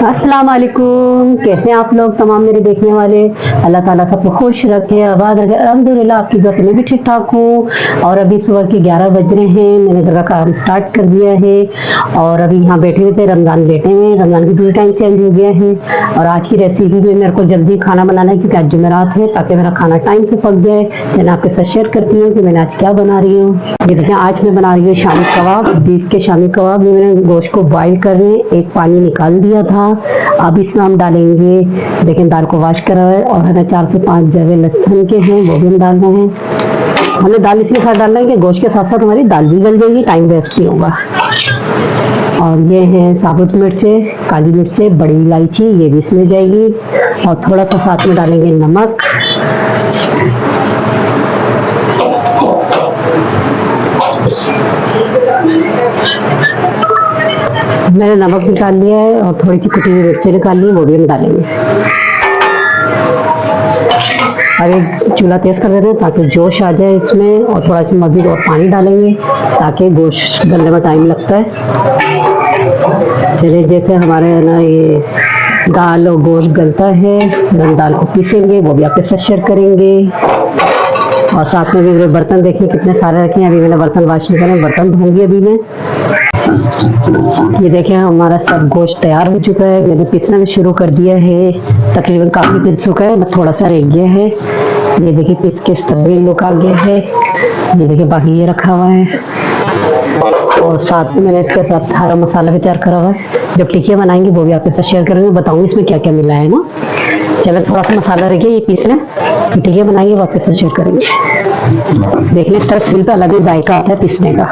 अस्सलाम वालेकुम। कैसे हैं आप लोग तमाम मेरे देखने वाले। अल्लाह ताला सबको खुश रखे, आबाद रखे। अल्हम्दुलिल्लाह आपकी दुआ से मैं भी ठीक ठाक हूँ। और अभी सुबह के 11 बज रहे हैं। मैंने घर का काम स्टार्ट कर दिया है और अभी यहाँ बैठे हुए थे। रमज़ान बैठे हुए हैं, रमज़ान की पूरी टाइम चेंज हो गया है। और आज की रेसिपी में मेरे को जल्दी खाना बनाना है क्योंकि आज जुमेरात है, ताकि मेरा खाना टाइम से पक जाए। मैंने आपके साथ शेयर करती हूँ कि मैंने आज क्या बना रही हूँ। ये देखिए, आज मैं बना रही हूँ शामी कबाब, बीफ के शामी कबाब। मैंने गोश्त को बॉइल करने एक पानी निकाल दिया था। अब इसमें हम डालेंगे, देखें दाल को वॉश करा है और हमें 4 से 5 जगह लहसुन के हैं, वो भी हम डाल रहे हैं। हमने दाल इसलिए साथ डालना है कि गोश्त के साथ साथ हमारी दाल भी गल जाएगी, टाइम वेस्ट नहीं होगा। और ये हैं साबुत मिर्चें, काली मिर्चें, बड़ी इलायची, ये भी इसमें जाएगी। और थोड़ा सा साथ में डालेंगे नमक। मैंने नमक निकाल लिया है और थोड़ी सी कुटी हुई मिर्ची निकाल ली है, वो भी हम डालेंगे। और एक चूल्हा तेज कर देते हैं ताकि जोश आ जाए इसमें। और थोड़ा सा मज़ीद और पानी डालेंगे ताकि गोश्त गलने में टाइम लगता है। चलिए, जैसे हमारे ना ये दाल और गोश्त गलता है, हम दाल को पीसेंगे, वो भी आपके साथ शेयर करेंगे। और साथ में भी मेरे बर्तन देखिए कितने सारे रखे हैं। अभी मैंने बर्तन वॉश नहीं करे, बर्तन धोंगी अभी मैं। ये देखें, हमारा सब गोश्त तैयार हो चुका है। मैंने पीसना भी शुरू कर दिया है, तकरीबन काफ़ी पिस चुका है, थोड़ा सा रह गया है। ये देखिए पीस के इस तरह लुक आ गया है। ये देखिए बाकी ये रखा हुआ है। और साथ में मैंने इसके साथ हरा मसाला भी तैयार करा हुआ है। जब टिकिया बनाएंगे वो भी आपके साथ शेयर करेंगे, बताऊंगी इसमें क्या क्या मिला है ना। चलो, थोड़ा सा मसाला रह गया ये पीसना, टिकिया बनाएंगे वो आपके साथ शेयर करेंगे। देखने इस तरह सिल पे अलग ही जायका आता है पीसने का।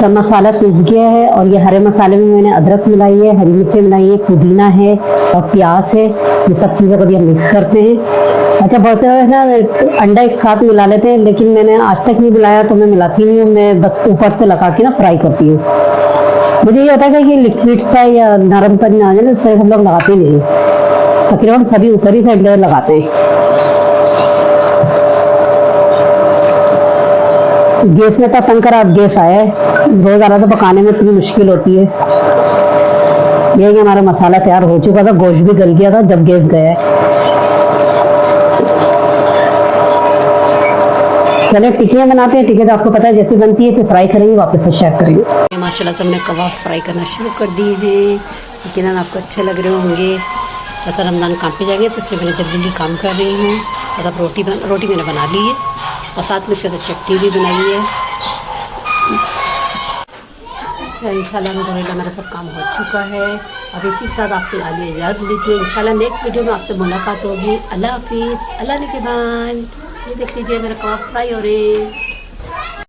सब मसाला पीस गया है। और ये हरे मसाले में मैंने अदरक मिलाई है, हरी मिर्ची मिलाई है, पुदीना है और प्याज है। ये सब चीज़ों को भी हम मिक्स करते हैं। अच्छा, बहुत से ना अंडा एक साथ मिला लेते हैं, लेकिन मैंने आज तक नहीं मिलाया तो मैं मिलाती नहीं हूँ। मैं बस ऊपर से लगा के ना फ्राई करती हूँ। मुझे ये होता है कि लिक्विड सा या नरम पन ना आ जाए ना, इससे हम लोग लगाते नहीं। तकरीबन सभी ऊपर ही साइड लगाते हैं। गैस में तो तंग खराब गैस आया है, रोजाना तो पकाने में इतनी मुश्किल होती है। ये कि हमारा मसाला तैयार हो चुका था, गोश्त भी गल गया था जब गैस गया है। चले टिकियाँ बनाते हैं। टिकिया तो आपको पता है जैसे बनती है, इसे फ्राई करेंगे, वापस से शेयर करेंगे। माशाल्लाह से हमने कबाब फ्राई करना शुरू कर दिए हैं। यकीनन आपको अच्छे लग रहे होंगे। वैसे रमज़ान काम पे जाएंगे तो इसलिए मैंने जल्दी जल्दी काम कर रही हूँ। मतलब रोटी मैंने बना ली है और साथ में से चटनी भी बनाई है। इंशाल्लाह मेरा सब काम हो चुका है। अब इसी के साथ आपसे आगे इजाज़त लीजिए। इंशाल्लाह नेक्स्ट वीडियो में आपसे मुलाकात होगी। अल्लाह हाफिज़, अल्लाह निगहबान। ये देख लीजिए मेरा कबाब फ्राई हो रहे हैं।